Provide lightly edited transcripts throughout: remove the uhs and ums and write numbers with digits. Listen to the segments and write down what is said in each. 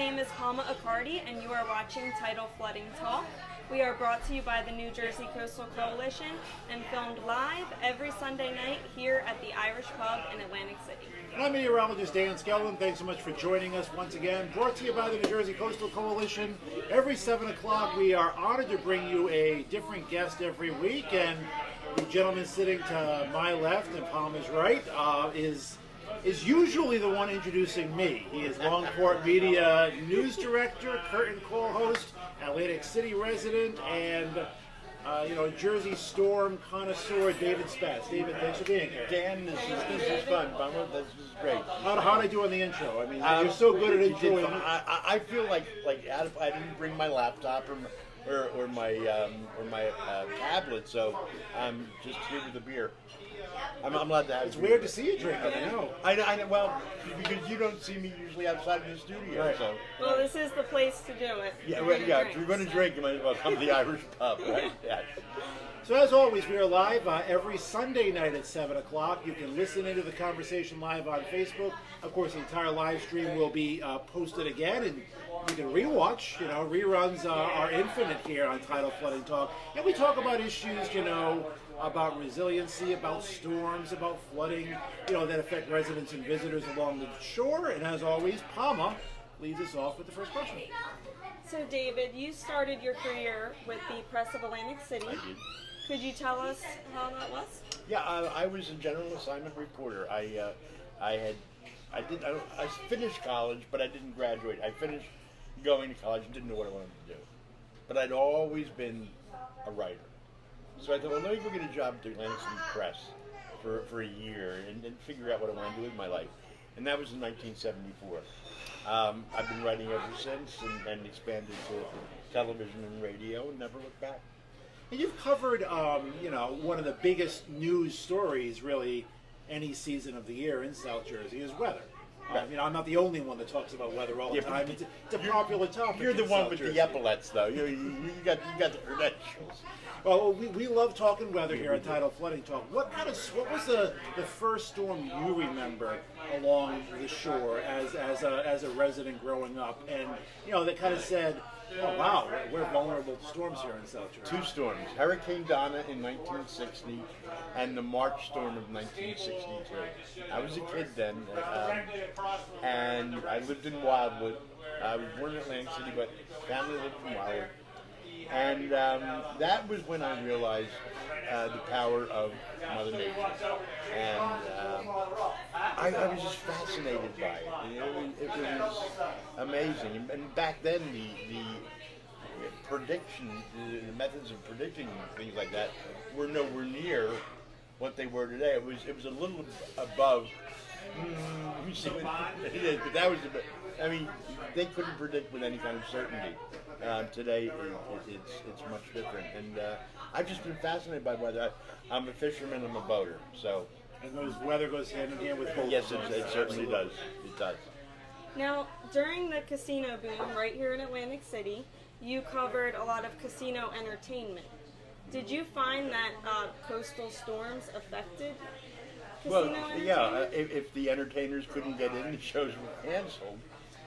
name is Palma Accardi, and you are watching Tidal Flooding Talk. We are brought to you by the New Jersey Coastal Coalition and filmed live every Sunday night here at the Irish Pub in Atlantic City. And I'm meteorologist Dan Skeldon. Thanks so much for joining us once again. Brought to you by the New Jersey Coastal Coalition. Every 7 o'clock, we are honored to bring you a different guest every week. And the gentleman sitting to my left and Palma's right is usually the one introducing me. He is Longport Media News Director, curtain call host, Atlantic City resident, and Jersey Storm connoisseur David Spatz. David, thanks for being here. Dan, this is fun. Palma, this is great. How'd I do on the intro? I mean, you're so good at introing. I feel like I didn't bring my laptop or my tablet, so I'm just here with a beer. I'm allowed to have. It's weird to see you drinking. I know. I know. Well, because you don't see me usually outside of the studio. Right. So. Well, this is the place to do it. Yeah. If you're going to drink, you might as well come to the Irish Pub, right? Yeah. So as always, we are live every Sunday night at 7 o'clock. You can listen into the conversation live on Facebook. Of course, the entire live stream will be posted again, and you can rewatch. Reruns are infinite here on Tidal Flooding Talk. And we talk about issues, about resiliency, about storms, about flooding, that affect residents and visitors along the shore. And as always, Palma leads us off with the first question. So, David, you started your career with the Press of Atlantic City. I did. Could you tell us how that was? Yeah, I was a general assignment reporter. I finished college, but I didn't graduate. I finished going to college and didn't know what I wanted to do. But I'd always been a writer. So I thought, well, let me go get a job at the Atlantic City Press for a year and figure out what I want to do with my life. And that was in 1974. I've been writing ever since and expanded to television and radio and never looked back. And you've covered, one of the biggest news stories, really, any season of the year in South Jersey is weather. I'm not the only one that talks about weather all the time. It's a popular topic. You're the one with Jersey. the epaulets, though. You got the credentials. Well, we love talking weather here at Tidal Flooding Talk. What was the first storm you remember along the shore as a resident growing up, and that kind of said, oh wow, we're vulnerable to storms here in South Jersey. Two storms: Hurricane Donna in 1960 and the March storm of 1962. I was a kid then, and I lived in Wildwood. I was born in Atlantic City, but family lived in Wildwood. And that was when I realized the power of Mother Nature. And I was just fascinated by it. It was amazing. And back then, the prediction, the methods of predicting things like that were nowhere near what they were today. It was a little above. Let me see what it is, but that was they couldn't predict with any kind of certainty. Today, it's much different, and I've just been fascinated by weather. I'm a fisherman, I'm a boater, so. And weather goes hand in hand with both. Yes, it certainly does. It does. Now, during the casino boom right here in Atlantic City, you covered a lot of casino entertainment. Did you find that coastal storms affected casino entertainment? Yeah. If the entertainers couldn't get in, the shows were canceled.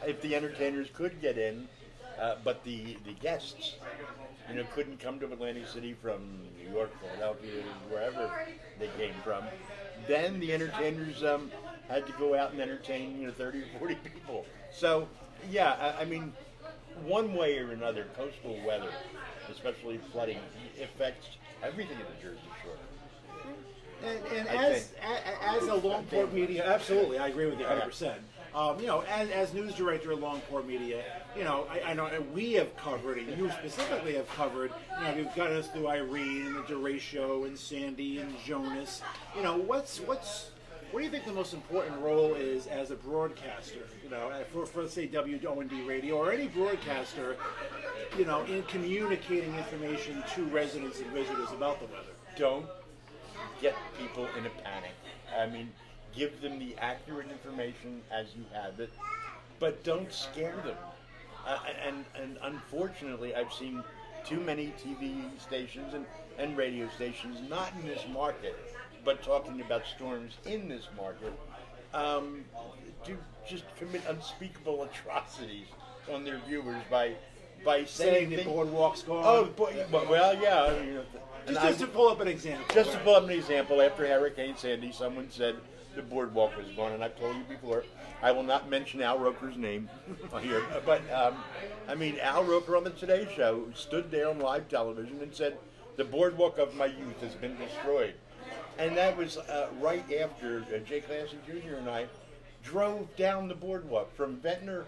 If the entertainers could get in, but the guests, couldn't come to Atlantic City from New York, Philadelphia, wherever they came from, then the entertainers had to go out and entertain 30 or 40 people. So, one way or another, coastal weather, especially flooding, affects everything in the Jersey Shore. And as a Longport Media, absolutely, I agree with you 100%. As news director at Longport Media, I know we have covered, and you specifically have covered, you've gotten us through Irene and the Derecho and Sandy and Jonas. What do you think the most important role is as a broadcaster, for say WOND Radio or any broadcaster, in communicating information to residents and visitors about the weather? Don't get people in a panic. Give them the accurate information as you have it, but don't scare them. And unfortunately, I've seen too many TV stations and radio stations, not in this market, but talking about storms in this market, to just commit unspeakable atrocities on their viewers by saying the things. boardwalk's gone. Well, yeah. I mean, just to pull up an example. Just to pull up an example, after Hurricane Sandy, someone said the boardwalk was gone, and I've told you before, I will not mention Al Roker's name here, but I mean, Al Roker on the Today Show stood there on live television and said, the boardwalk of my youth has been destroyed. And that was right after Jay Classy Jr. and I drove down the boardwalk from Ventnor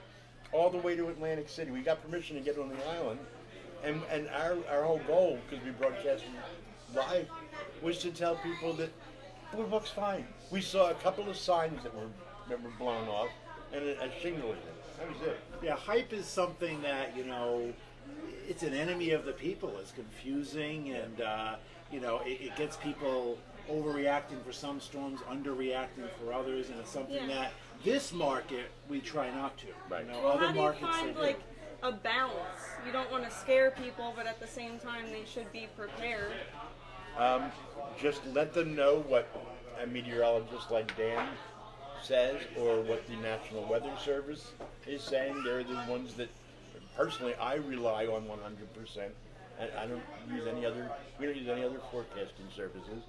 all the way to Atlantic City. We got permission to get on the island, and our whole goal, because we broadcast live, was to tell people that boardwalk's fine. We saw a couple of signs that were blown off, and a shingle. That was it. Yeah, hype is something that, it's an enemy of the people. It's confusing, and it gets people overreacting for some storms, underreacting for others, and it's something that this market we try not to. Right. Well, other how do you markets find a balance? You don't want to scare people, but at the same time, they should be prepared. Just let them know what a meteorologist like Dan says, or what the National Weather Service is saying. They're the ones that, personally, I rely on 100%. And I don't use any other. We don't use any other forecasting services.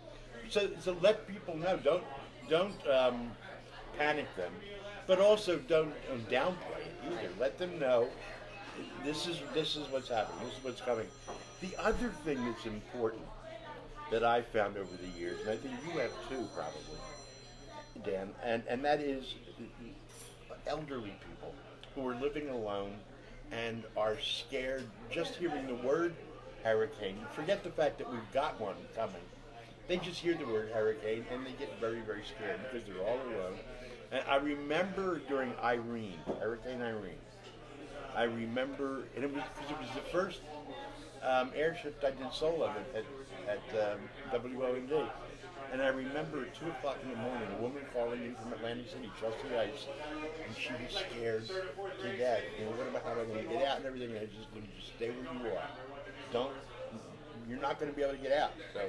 So let people know. Don't panic them, but also don't downplay it either. Let them know this is what's happening. This is what's coming. The other thing that's important that I've found over the years, and I think you have too, probably, Dan, and that is elderly people who are living alone and are scared just hearing the word hurricane. Forget the fact that we've got one coming. They just hear the word hurricane and they get very, very scared because they're all alone. And I remember during Hurricane Irene, I remember, and it was the first airship I did solo at WOMD. And I remember at 2 o'clock in the morning, a woman calling in from Atlantic City, Chelsea Ice, and she was scared to death. What about how am I going to get out and everything? And I just stay where you are. You're not going to be able to get out. So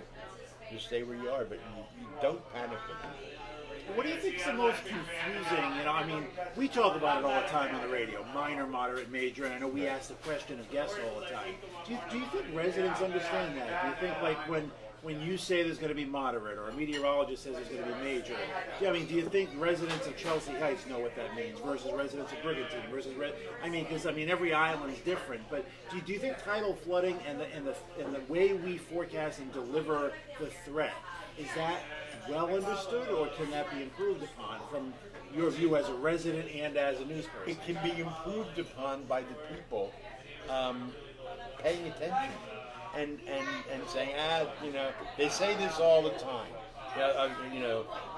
just stay where you are, but you don't panic with it. What do you think is the most confusing? We talk about it all the time on the radio, minor, moderate, major, and I know we ask the question of guests all the time. Do you think residents understand that? Do you think when you say there's going to be moderate, or a meteorologist says there's going to be major, do you think residents of Chelsea Heights know what that means versus residents of Brigantine versus because every island is different. But do you think tidal flooding and the way we forecast and deliver the threat, is that well understood, or can that be improved upon from your view as a resident and as a news person? It can be improved upon by the people paying attention and saying, they say this all the time.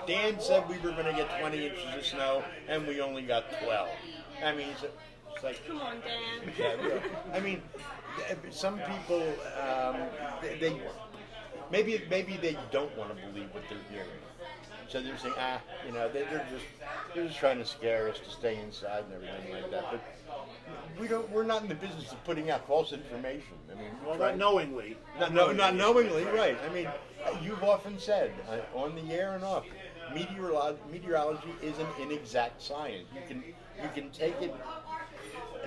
Dan said we were going to get 20 inches of snow, and we only got 12. It's like, come on, Dan. Yeah, some people, they maybe they don't want to believe what they're hearing. So they're saying, they're just trying to scare us to stay inside and everything like that. But we're not in the business of putting out false information. Not knowingly. Not knowingly, right. You've often said, on the air and off, meteorology is an inexact science. You can take it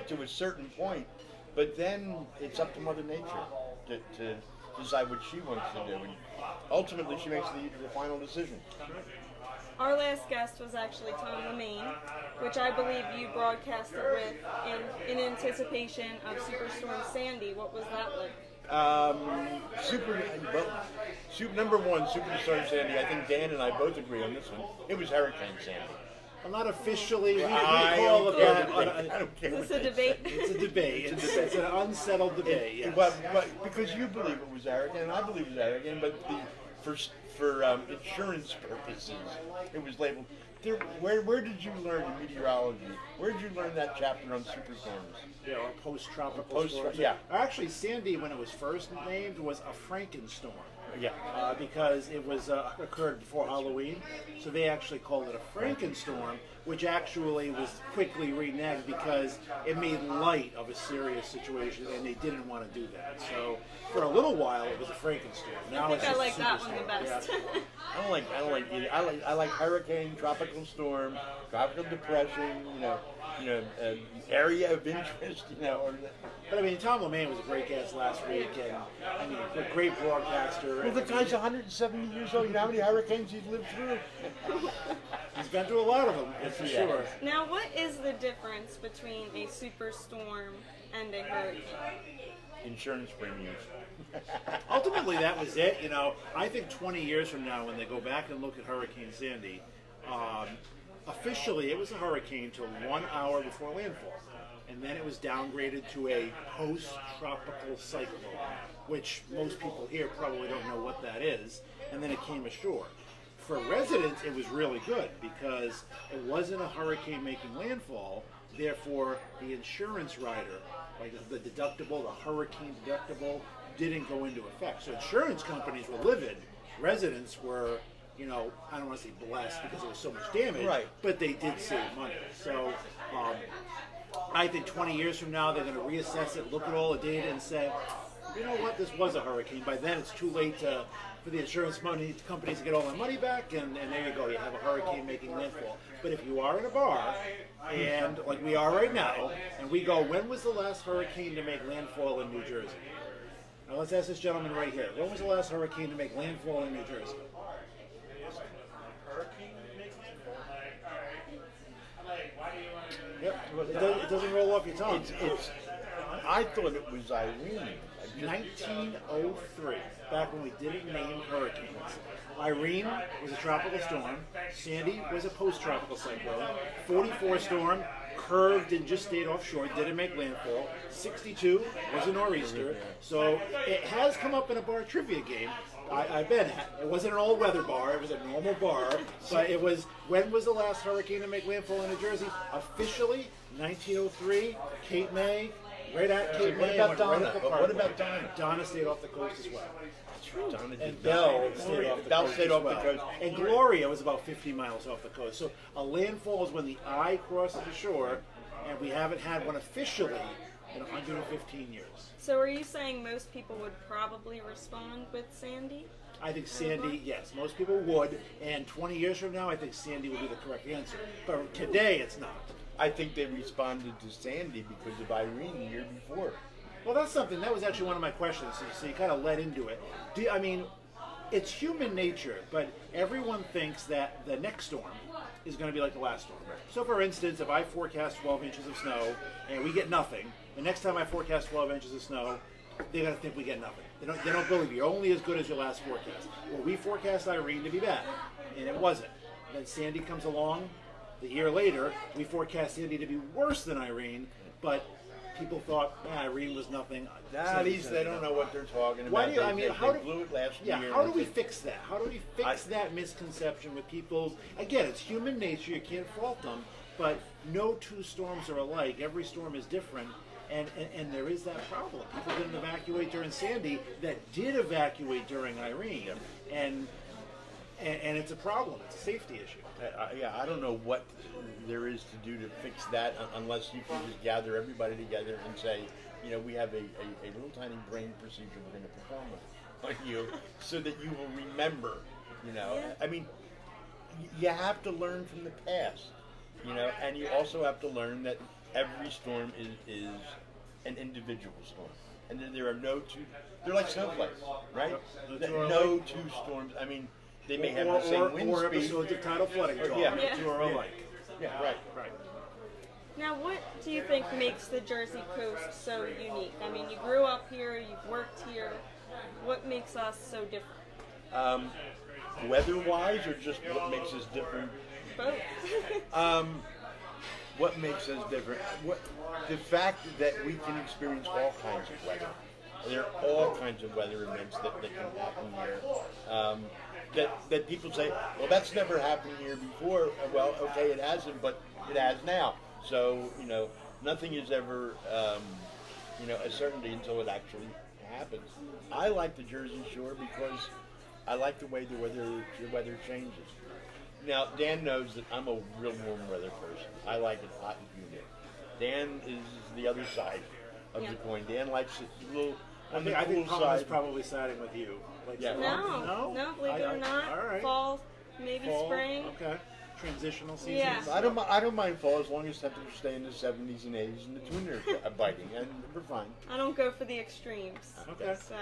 to a certain point, but then it's up to Mother Nature to decide what she wants to do. And ultimately, she makes the final decision. Our last guest was actually Tom Lemaine, which I believe you broadcasted with in anticipation of Superstorm Sandy. What was that like? Number one, Superstorm Sandy. I think Dan and I both agree on this one. It was Hurricane Sandy. Well, not officially. We call it that. I don't care. Is this a debate? It's a debate. It's an unsettled debate. Yes. But because you believe it was hurricane, and I believe it was hurricane, but for insurance purposes, it was labeled. Where did you learn in meteorology? Where did you learn that chapter on superstorms? Yeah, or post-tropical storms. Yeah. Actually, Sandy, when it was first named, was a Frankenstorm. Yeah. Because it was occurred before Halloween, so they actually called it a Frankenstorm, which actually was quickly reneged because it made light of a serious situation, and they didn't want to do that. So for a little while, it was a Frankenstorm. Now I like that one the best. I don't like either. I like hurricane, tropical storm, tropical depression, area of interest, or But I mean, Tom LeMay was a great guest last week, and I mean, a great broadcaster. well, the guy's 170 years old. You know how many hurricanes he's lived through? He's been through a lot of them, that's for sure. Now, what is the difference between a superstorm and a hurricane? Insurance premiums. Ultimately, that was it. I think 20 years from now, when they go back and look at Hurricane Sandy, officially it was a hurricane till 1 hour before landfall. And then it was downgraded to a post-tropical cyclone, which most people here probably don't know what that is. And then it came ashore. For residents, it was really good because it wasn't a hurricane making landfall. Therefore, the insurance rider, like the deductible, the hurricane deductible, didn't go into effect. So insurance companies were livid. Residents were, I don't want to say blessed because there was so much damage, Right. but they did save money. So I think 20 years from now, they're going to reassess it, look at all the data and say, you know what, this was a hurricane. By then, it's too late for the insurance companies to get all their money back, and there you go, you have a hurricane making landfall. But if you are in a bar, and like we are right now, and we go, when was the last hurricane to make landfall in New Jersey? Now let's ask this gentleman right here. When was the last hurricane to make landfall in New Jersey? Yep. It doesn't roll off your tongue. I thought it was Irene. 1903, back when we didn't name hurricanes. Irene was a tropical storm. Sandy was a post-tropical cyclone. 44 storm, curved and just stayed offshore, didn't make landfall. 62 was a nor'easter. So it has come up in a bar trivia game. I bet it wasn't an all-weather bar, it was a normal bar, but it was, when was the last hurricane to make landfall in New Jersey? Officially, 1903, Cape May, right at Cape May. What about Donna? What about Donna? Donna stayed off the coast as well. Donna did And not. Belle stayed off the Belle coast stayed as off the well. coast. And Gloria was about 50 miles off the coast. So a landfall is when the eye crosses the shore, and we haven't had one officially in 115 years. So are you saying most people would probably respond with Sandy? I think Sandy, yes, most people would, and 20 years from now, I think Sandy would be the correct answer. But today, it's not. I think they responded to Sandy because of Irene the year before. Well, that's something, that was actually one of my questions, so you kind of led into it. It's human nature, but everyone thinks that the next storm is going to be like the last storm. So, for instance, if I forecast 12 inches of snow and we get nothing, the next time I forecast 12 inches of snow, they're going to think we get nothing. They don't believe you. You're only as good as your last forecast. Well, we forecast Irene to be bad, and it wasn't. Then Sandy comes along. The year later, we forecast Sandy to be worse than Irene, but people thought Irene was nothing. They don't know what they're talking about. Why do you, They blew it last year. how do we fix that? How do we fix that misconception with people's? Again, it's human nature. You can't fault them, but no two storms are alike. Every storm is different. And there is that problem. People didn't evacuate during Sandy that did evacuate during Irene, and it's a problem. It's a safety issue. I don't know what there is to do to fix that unless you can just gather everybody together and say, we have a little tiny brain procedure we're going to perform on you so that you will remember. You have to learn from the past, and you also have to learn that every storm is an individual storm. And there are no two, they're like snowflakes, right? No two storms, they may have the same wind or speed. episodes of Tidal Flooding Talk. Yeah. Two are alike. Yeah, right. Now, what do you think makes the Jersey coast so unique? You grew up here, you've worked here. What makes us so different? Weather-wise, or just what makes us different? Both. What makes us different? The fact that we can experience all kinds of weather. There are all kinds of weather events that can happen here. That people say, well, that's never happened here before. Well, okay, it hasn't, but it has now. So, nothing is ever, a certainty until it actually happens. I like the Jersey Shore because I like the way the weather changes. Now, Dan knows that I'm a real warm weather person. I like it hot and humid. Dan is the other side of the coin. Dan likes it a little on the I cool think Palma's side. probably siding with you. Yeah. No, believe it or not. All right. Fall, maybe Fall, spring. Okay. transitional seasons? Yeah. I don't mind fall as long as temperatures stay in the 70s and 80s and the tuna are biting, and we're fine. I don't go for the extremes. Okay. So,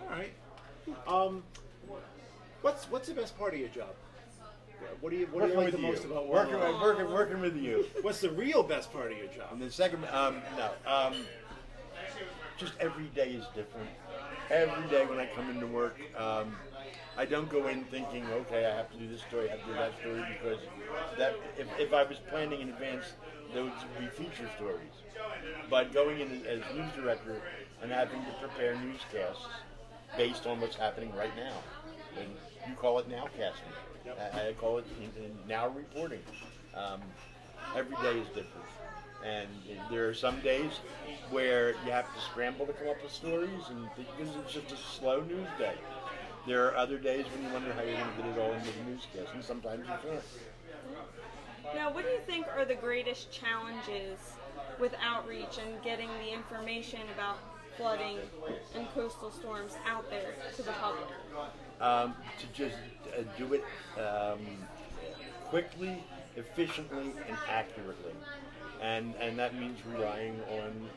All right. What's the best part of your job? What do you like the most about Working with you. What's the real best part of your job? And the second, just every day is different. Every day when I come into work, I don't go in thinking, okay, I have to do this story, I have to do that story, because that if I was planning in advance, those would be feature stories. But going in as news director and having to prepare newscasts based on what's happening right now, and you call it nowcasting. I call it now reporting. Every day is different. And there are some days where you have to scramble to come up with stories, and because it's just a slow news day. There are other days when you wonder how you're going to get it all into the newscast, and sometimes you can't. now, what do you think are the greatest challenges with outreach and getting the information about flooding and coastal storms out there to the public? To just do it quickly, efficiently, and accurately, and that means relying on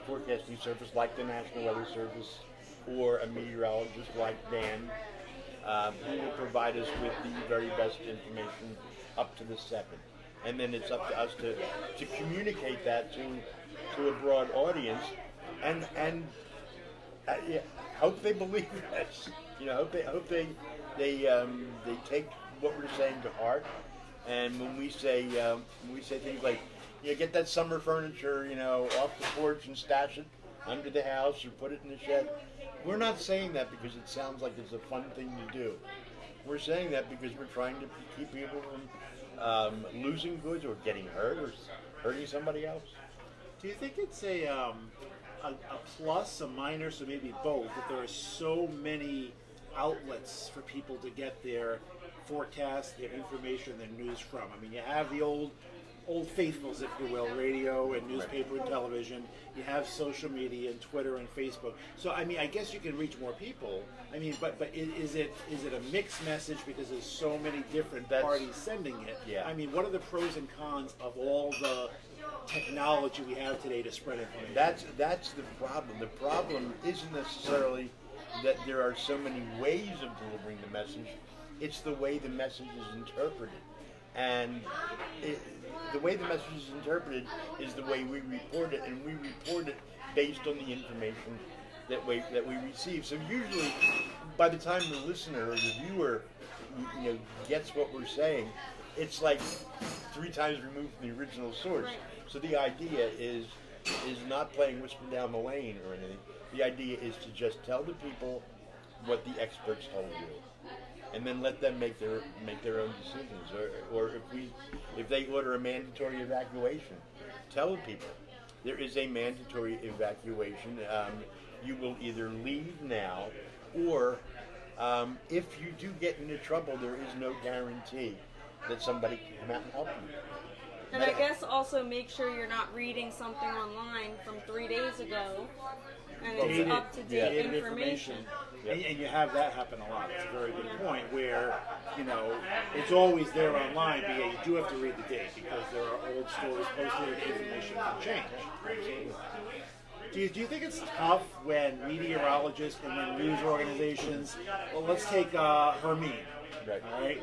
forecasting service like the National Weather Service or a meteorologist like Dan, who will provide us with the very best information up to the second, and then it's up to us to communicate that to a broad audience, and hope they believe us. Hope they take what we're saying to heart. And when we say things like, get that summer furniture, off the porch and stash it under the house or put it in the shed, we're not saying that because it sounds like it's a fun thing to do. We're saying that because we're trying to keep people from losing goods or getting hurt or hurting somebody else. Do you think it's a plus, a minus, or maybe both, that there are so many outlets for people to get their forecasts, their information, their news from? I mean, you have the old faithfuls, if you will, radio and newspaper and television. You have social media and Twitter and Facebook. So, I mean, I guess you can reach more people. I mean, but is it a mixed message because there's so many different parties sending it? Yeah. I mean, what are the pros and cons of all the technology we have today to spread information? That's the problem. The problem isn't necessarily that there are so many ways of delivering the message. It's the way the message is interpreted. And the way the message is interpreted is the way we report it, and we report it based on the information that we receive. So usually, by the time the listener or the viewer gets what we're saying, it's like 3 times removed from the original source. Right. So the idea is not playing Whisper Down the Lane or anything. The idea is to just tell the people what the experts told you, and then let them make their own decisions. Or if they order a mandatory evacuation, tell the people there is a mandatory evacuation. You will either leave now, or if you do get into trouble, there is no guarantee that somebody can come out and help you. And I guess also make sure you're not reading something online from 3 days ago, and it's up-to-date information. Yep. And you have that happen a lot. It's a very good point where, it's always there online, but you do have to read the date because there are old stories posted and information can change. Absolutely. Do you think it's tough when meteorologists and when news organizations, well, let's take Hermine, Right. all right?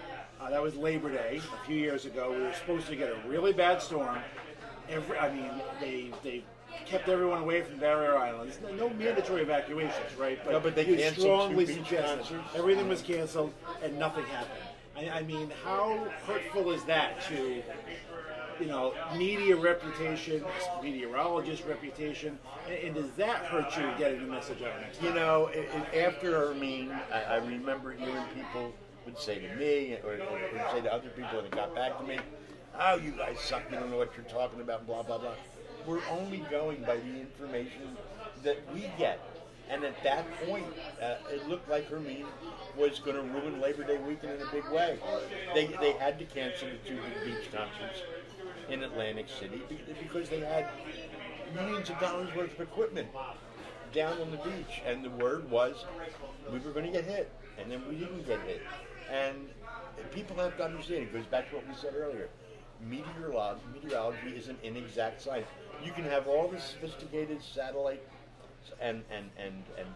That was Labor Day a few years ago. We were supposed to get a really bad storm. They kept everyone away from barrier islands. No mandatory evacuations, right? But they canceled strongly 2 beach suggested concerts. everything was canceled and nothing happened. I mean, how hurtful is that to, media reputation, meteorologist reputation, and does that hurt you getting the message out next time? After Hermine, I remember hearing people would say to me, or would say to other people, and it got back to me, "Oh, you guys suck, you don't know what you're talking about, blah, blah, blah." We're only going by the information that we get. And at that point, it looked like Hermine was going to ruin Labor Day weekend in a big way. They had to cancel the 2 big beach concerts in Atlantic City because they had millions of dollars worth of equipment down on the beach. And the word was we were going to get hit. And then we didn't get hit. And people have to understand, it goes back to what we said earlier. Meteorology is an inexact science. You can have all the sophisticated satellite and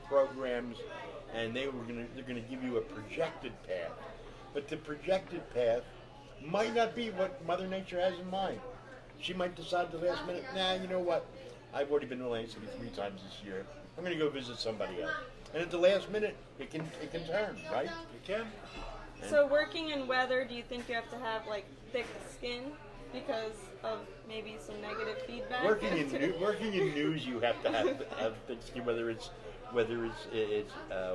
programs, and they're gonna give you a projected path. But the projected path might not be what Mother Nature has in mind. She might decide at the last minute, nah, you know what? I've already been to Atlantic City 3 times this year. I'm going to go visit somebody else. And at the last minute, it can turn, right? It can. So working in weather, do you think you have to have like thick skin because of maybe some negative feedback? Working in news, you have to have thick skin, whether it's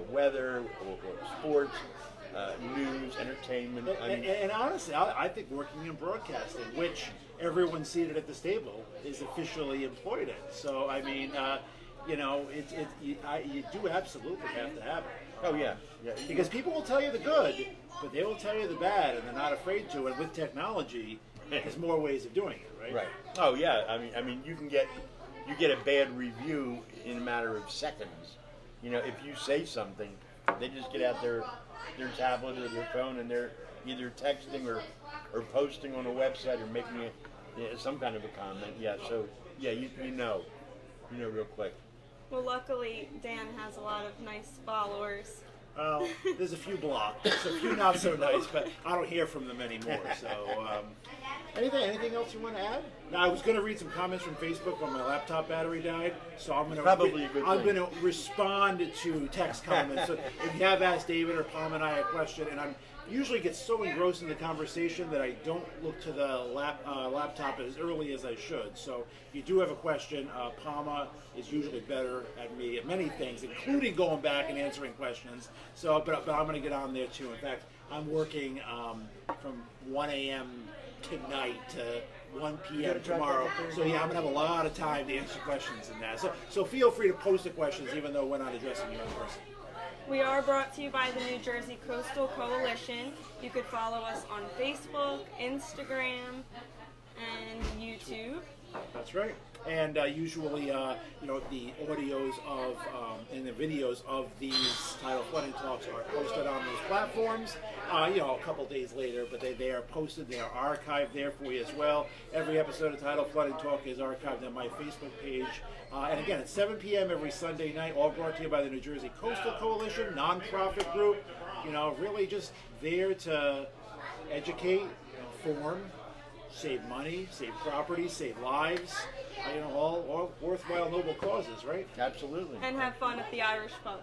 weather or sports. News, entertainment. And honestly, I think working in broadcasting, which everyone seated at this table is officially employed in. So, I mean, you do absolutely have to have it. Oh, yeah. Because people will tell you the good, but they will tell you the bad, and they're not afraid to. And with technology, there's more ways of doing it, right? Right. Oh, yeah. I mean, you get a bad review in a matter of seconds. You know, if you say something, they just get out their tablet or their phone and they're either texting or posting on a website or making some kind of a comment. Yeah, so yeah, you know real quick. Well, luckily Dan has a lot of nice followers. Well, there's a few blocked, a few not so nice, but I don't hear from them anymore. So, anything else you want to add? Now, I was going to read some comments from Facebook when my laptop battery died, so I'm going to respond to text comments. So if you have asked David or Palma and I a question, and I'm usually get so engrossed in the conversation that I don't look to the laptop as early as I should. So if you do have a question, Palma is usually better at me at many things, including going back and answering questions. So, but I'm going to get on there too. In fact, I'm working from 1 a.m. tonight to 1 p.m. tomorrow. So yeah, I'm going to have a lot of time to answer questions in that. So feel free to post the questions even though we're not addressing you in person. We are brought to you by the New Jersey Coastal Coalition. You could follow us on Facebook, Instagram, and YouTube. That's right. And usually, the audios of and the videos of these Tidal Flooding Talks are posted on those platforms. A couple days later, but they are posted. They are archived there for you as well. Every episode of Tidal Flooding Talk is archived on my Facebook page. And again, it's 7 p.m. every Sunday night, all brought to you by the New Jersey Coastal Coalition, nonprofit group. Really just there to educate, inform, save money, save property, save lives. All worthwhile, noble causes, right? Absolutely. And have fun at the Irish pub.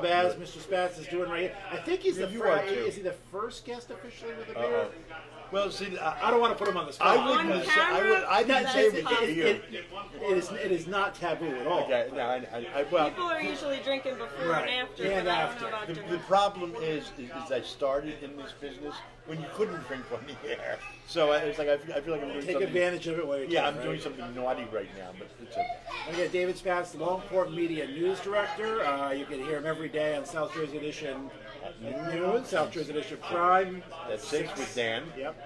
As Mr. Spatz is doing right here. I think he's is he the first guest officially with a beer? Well, see, I don't want to put him on the spot. I didn't say it is not taboo at all. Okay, no, people are usually drinking before and after. And but after. I don't know about The problem is I started in this business when you couldn't drink on the air. So it's like I feel like I'm doing Take advantage of it while you can. I'm doing something naughty right now, but it's okay. Okay, David Spatz, the Longport Media News Director. You can hear him every day on South Jersey Edition Noon, South Jersey Edition Prime. At 6 with Dan. Yep,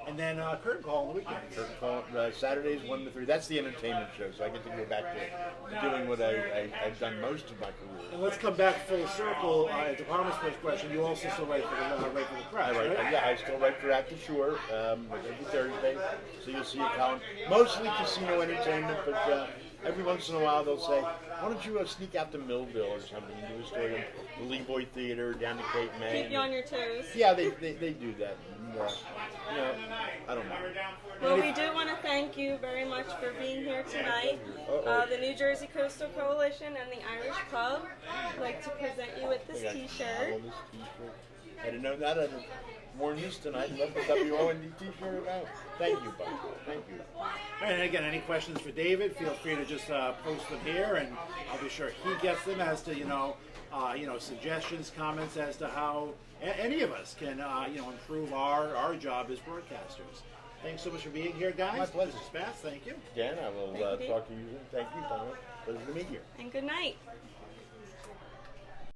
and then curtain call on the weekend. Curtain call Saturdays 1 to 3. That's the entertainment show, so I get to go back to doing what I've done most of my career. And let's come back full circle to Palma's first question. You also still write for the press, right? Yeah, I still write for At the Shore every Thursday. So you'll see a column, mostly casino entertainment, but every once in a while they'll say, why don't you sneak out to Millville or something and do a story on the Leroy Theater down to Cape May. Keep you on your toes. Yeah, they do that. And, I don't know. Well, we do want to thank you very much for being here tonight. The New Jersey Coastal Coalition and the Irish Pub would like to present you with this T-shirt. I didn't know that. I'd have worn this tonight and left the WOND T-shirt out. Thank you, Bob. Thank you. And again, any questions for David, feel free to just post them here, and I'll be sure he gets them as to, suggestions, comments as to how any of us can, improve our job as broadcasters. Thanks so much for being here, guys. My pleasure. Mr. Spatz, thank you. Dan, I will talk to you. Thank you, Palma. Pleasure to meet you. And good night.